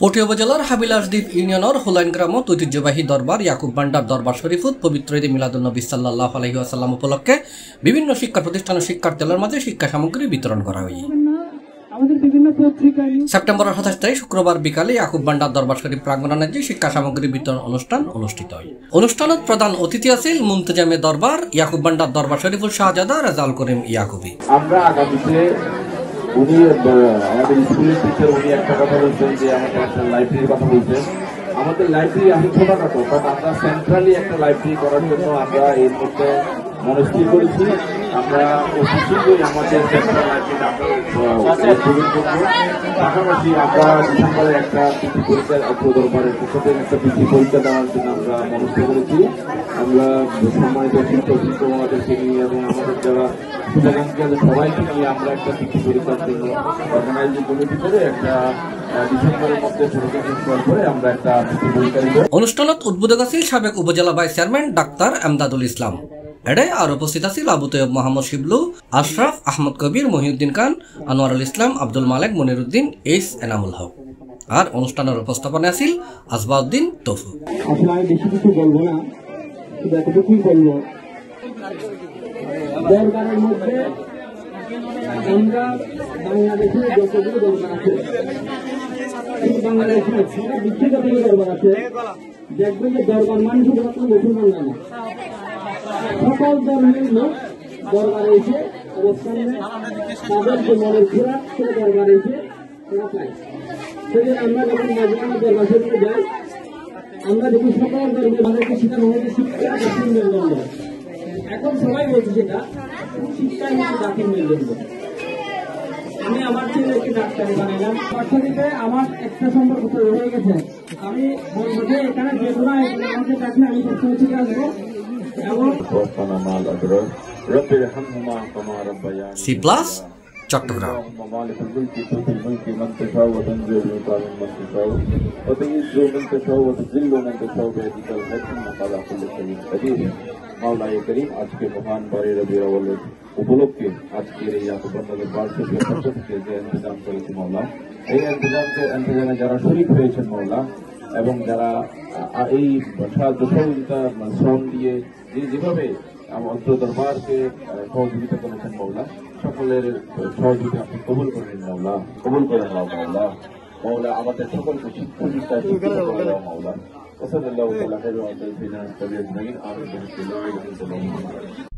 পটিয়া উপজেলার হাবিলাসদ্বীপ ইউনিয়নের হোলাইন গ্রামত ঐতিহ্যবাহী দরবার ইয়াকুব ভান্ডার দরবার শরীফত পবিত্র ঈদে মিলাদুন্নবী সাল্লাল্লাহু আলাইহি ওয়াসাল্লাম উপলক্ষে বিভিন্ন শিক্ষা প্রতিষ্ঠানের শিক্ষার্থীদের মাঝে শিক্ষা সামগ্রী বিতরণ করা হয়। সেপ্টেম্বরের 27 তারিখ শুক্রবার বিকালে ইয়াকুব ভান্ডার দরবার শরীফ প্রাঙ্গণে যে শিক্ষা সামগ্রী বিতরণ অনুষ্ঠান অনুষ্ঠিত হয়। অনুষ্ঠানত প্রধান অতিথি আছেন মুনতাজামে দরবার ইয়াকুব ভান্ডার দরবার শরীফুল শাহজাদা রাজাউল করিম ইয়াকুবি। আমরা আগামীতে উনি আমাদের স্কুলের টিচার উনি একটা কথা বলছেন যে আমাদের একটা লাইব্রেরির কথা বলছেন। আমাদের লাইব্রেরি আমি ছোটখাটো, বাট আমরা সেন্ট্রালি একটা লাইব্রেরি করার জন্য আমরা এর মধ্যে মনস্থির করেছি। আমরা অতি শীঘ্রই আমাদের সেন্ট্রাল লাইব্রেরি আমরা উদ্বোধন করব। পাশাপাশি আমরা ডিসেম্বরে একটা বৃত্তি পরীক্ষার দরবারের পক্ষ থেকে একটা বৃত্তি পরীক্ষা দেওয়ার জন্য আমরা মনস্থির করেছি। আমরা সম্মানিত শিক্ষক শিক্ষকদেরকে নিয়ে এবং আমাদের যারা সবাইকে নিয়ে আমরা একটা বৃত্তি পরীক্ষার জন্য অর্গানাইজিং কমিটি করে একটা ডিসেম্বরের মধ্যে করে আমরা একটা বৃত্তি পরীক্ষা দিব। অনুষ্ঠানত উদ্বোধক আছেন সাবেক উপজেলা ভাইস চেয়ারম্যান ডাক্তার এমদাদুল ইসলাম। এডে আর উপস্থিত আছেন আবু তৈয়ব মোহাম্মদ শিবলু, আশরাফ আহমদ কবির, মহিউদ্দিন খান, আনোয়ারুল ইসলাম, আব্দুল মালেক, মনিরুদ্দিন, এইস এনামুল হক। আর অনুষ্ঠানের উপস্থাপনা আছিল আসবাউদ্দিন তফু। আসলে আমি বেশি কিছু বলবো না, শুধু এতটুকুই বলবো, দরবারের মধ্যে আমরা বাংলাদেশের যতগুলো দরবার আছে, বাংলাদেশের বিখ্যাত দরবার আছে, দেখবেন যে দরবার মানে শুধুমাত্র মুসলমান না, সকল ধর্মের লোক দরবারে এসে অবস্থান নেয়। তাদের যে মনের খোরাক সে দরবারে এসে তারা পায়। সেদিন আমরা যখন মাঝখানে দরবার শরীফে যাই, আমরা দেখি সকল ধর্মের মানুষকে শেখানো হয়েছে শিক্ষা জাতির মেরুদণ্ড। এখন সবাই বলছে সেটা শিক্ষাই হচ্ছে জাতির মেরুদণ্ড। আমি আমার ছেলেকে ডাক্তারি বানাইলাম, তার সাথে আমার একটা সম্পর্ক তৈরি হয়ে গেছে। আমি বলবো যে এখানে যে কোনো আমাকে ডাকলে আমি সবসময় ঠিক আসবো। C plus Chattogram. মাওলায়ে করিম আজকে মহান বারে রবিউল আউয়াল উপলক্ষে আজকের এই ইয়াকুবুল্লাহর বার্ষিকী পক্ষ থেকে যে ইন্তজাম করেছে মাওলা, এই ইন্তজামে যারা শরীক হয়েছেন মাওলা এবং যারা এই সাহায্য সহযোগিতা শ্রম দিয়ে যেভাবে অত্র দরবারকে সহযোগিতা করেছেন মাওলা, সকলের সহযোগিতা আপনি কবুল করেন মাওলা, কবুল করে নাও মাওলা। মাওলা আমাদের সকলকে শিক্ষা বিস্তার মাওলা। وصلى الله على خير وعلى اله وصحبه اجمعين.